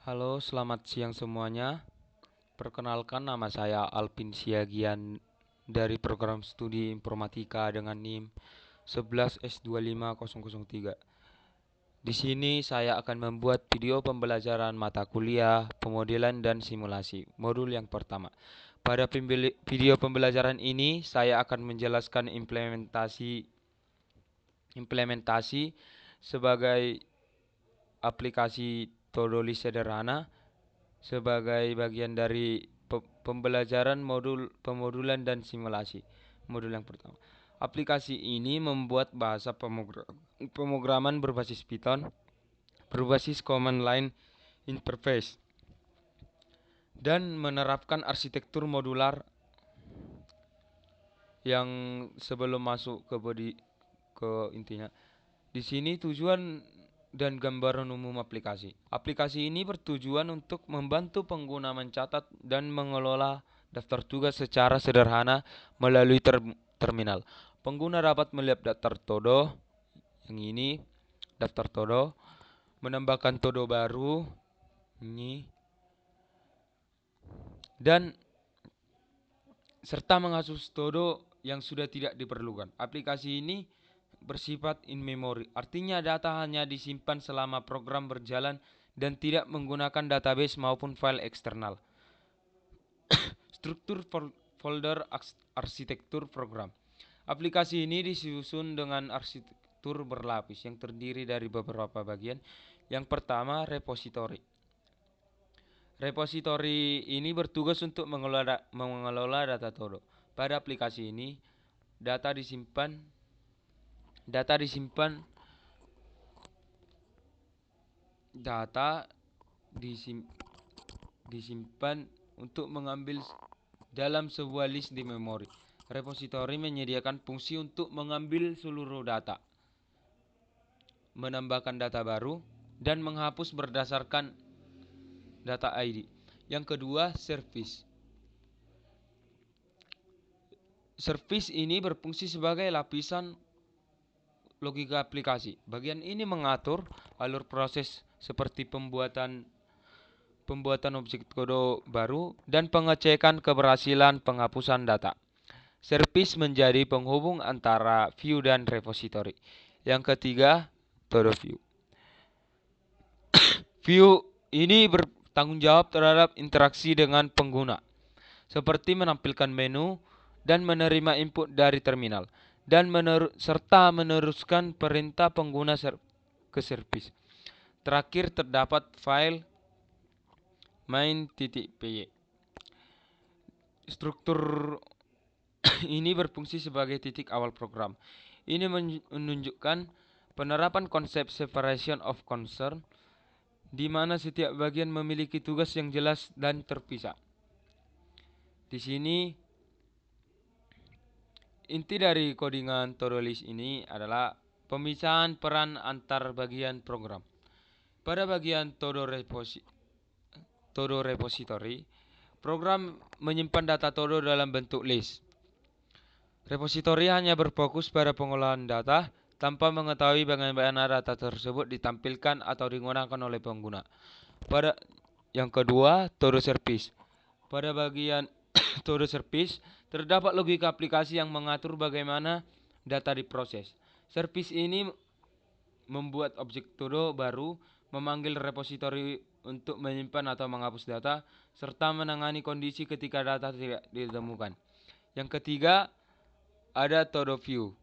Halo, selamat siang semuanya. Perkenalkan, nama saya Alvin Siagian dari program studi informatika dengan NIM 11S25003. Di sini saya akan membuat video pembelajaran mata kuliah, pemodelan dan simulasi, modul yang pertama. Pada video pembelajaran ini, saya akan menjelaskan implementasi sebagai aplikasi Todoli sederhana sebagai bagian dari pembelajaran modul pemodulan dan simulasi. Modul yang pertama. Aplikasi ini membuat bahasa pemrograman berbasis Python, berbasis command line interface, dan menerapkan arsitektur modular yang sebelum masuk ke intinya. Di sini tujuan dan gambaran umum aplikasi. Aplikasi ini bertujuan untuk membantu pengguna mencatat dan mengelola daftar tugas secara sederhana melalui terminal. Pengguna dapat melihat daftar todo, yang ini daftar todo, menambahkan todo baru, ini, dan serta menghapus todo yang sudah tidak diperlukan. Aplikasi ini bersifat in memory, artinya data hanya disimpan selama program berjalan dan tidak menggunakan database maupun file eksternal. Struktur folder arsitektur program. Aplikasi ini disusun dengan arsitektur berlapis yang terdiri dari beberapa bagian. Yang pertama, repository. Repository ini bertugas untuk mengelola data todo. Pada aplikasi ini, data disimpan data disimpan data disim, disimpan untuk mengambil dalam sebuah list di memori. Repository menyediakan fungsi untuk mengambil seluruh data, menambahkan data baru, dan menghapus berdasarkan data ID. Yang kedua, service. Service ini berfungsi sebagai lapisan logika aplikasi. Bagian ini mengatur alur proses seperti pembuatan objek kode baru dan pengecekan keberhasilan penghapusan data. Service menjadi penghubung antara view dan repository. Yang ketiga, todo view. View ini bertanggung jawab terhadap interaksi dengan pengguna, seperti menampilkan menu dan menerima input dari terminal, dan serta meneruskan perintah pengguna ke service. Terakhir terdapat file main.py. Struktur ini berfungsi sebagai titik awal program. Ini menunjukkan penerapan konsep separation of concern, di mana setiap bagian memiliki tugas yang jelas dan terpisah. Di sini inti dari codingan todo list ini adalah pemisahan peran antar bagian program. Pada bagian todo repository, program menyimpan data todo dalam bentuk list. Repository hanya berfokus pada pengolahan data tanpa mengetahui bagaimana data tersebut ditampilkan atau digunakan oleh pengguna. Pada yang kedua, todo service. Pada bagian todo service, terdapat logika aplikasi yang mengatur bagaimana data diproses. Service ini membuat objek todo baru, memanggil repository untuk menyimpan atau menghapus data, serta menangani kondisi ketika data tidak ditemukan. Yang ketiga, ada todo view.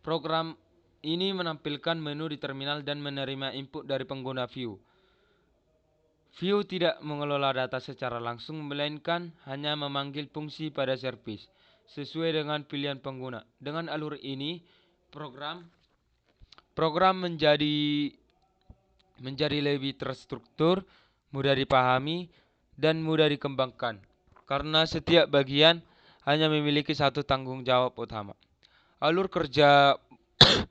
Program ini menampilkan menu di terminal dan menerima input dari pengguna view. View tidak mengelola data secara langsung, melainkan hanya memanggil fungsi pada service sesuai dengan pilihan pengguna. Dengan alur ini, program menjadi lebih terstruktur, mudah dipahami, dan mudah dikembangkan, karena setiap bagian hanya memiliki satu tanggung jawab utama. Alur kerja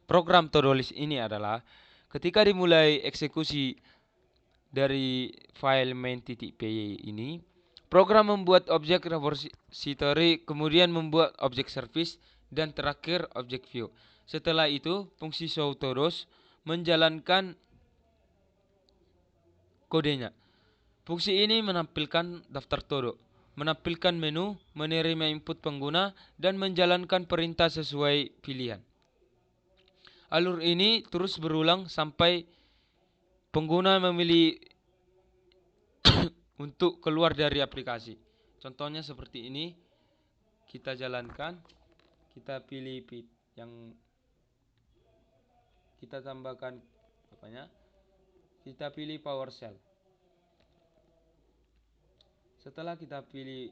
program Todolis ini adalah ketika dimulai eksekusi dari file main.py ini, program membuat objek repository, kemudian membuat objek service, dan terakhir objek view. Setelah itu, fungsi showTodos menjalankan kodenya. Fungsi ini menampilkan daftar todo, menampilkan menu, menerima input pengguna, dan menjalankan perintah sesuai pilihan. Alur ini terus berulang sampai pengguna memilih untuk keluar dari aplikasi. Contohnya seperti ini, kita jalankan, kita pilih yang kita tambahkan kita pilih PowerShell. Setelah kita pilih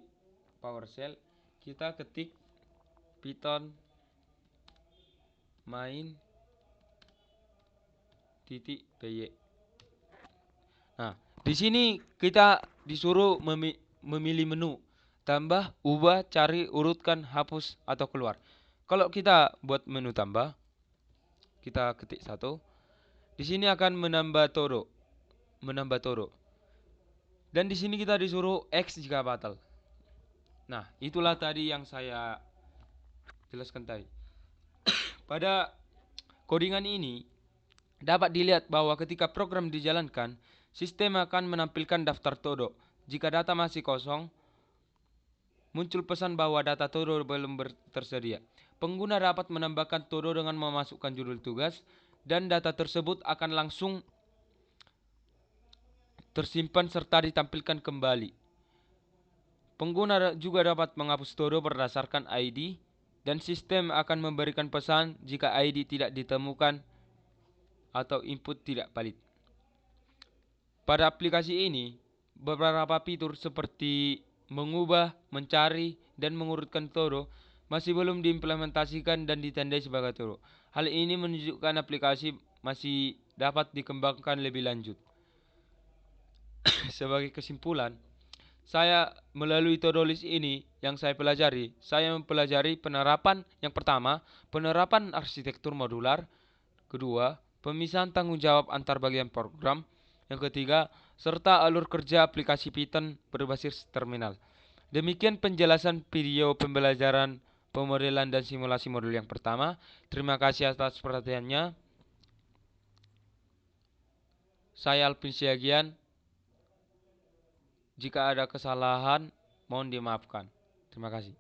PowerShell, kita ketik Python main.py. Nah, di sini kita disuruh memilih menu, tambah, ubah, cari, urutkan, hapus, atau keluar. Kalau kita buat menu tambah, kita ketik 1. Di sini akan menambah todo. Dan di sini kita disuruh X jika batal. Nah, itulah tadi yang saya jelaskan tadi. Pada codingan ini dapat dilihat bahwa ketika program dijalankan, sistem akan menampilkan daftar todo. Jika data masih kosong, muncul pesan bahwa data todo belum tersedia. Pengguna dapat menambahkan todo dengan memasukkan judul tugas, dan data tersebut akan langsung tersimpan serta ditampilkan kembali. Pengguna juga dapat menghapus todo berdasarkan ID, dan sistem akan memberikan pesan jika ID tidak ditemukan atau input tidak valid. Pada aplikasi ini, beberapa fitur seperti mengubah, mencari, dan mengurutkan todo masih belum diimplementasikan dan ditandai sebagai todo. Hal ini menunjukkan aplikasi masih dapat dikembangkan lebih lanjut. Sebagai kesimpulan, saya melalui todo list ini yang saya pelajari, saya mempelajari penerapan yang pertama, penerapan arsitektur modular, kedua, pemisahan tanggung jawab antar bagian program, yang ketiga, serta alur kerja aplikasi Python berbasis terminal. Demikian penjelasan video pembelajaran pemodelan dan simulasi modul yang pertama. Terima kasih atas perhatiannya. Saya Alvin Siagian. Jika ada kesalahan, mohon dimaafkan. Terima kasih.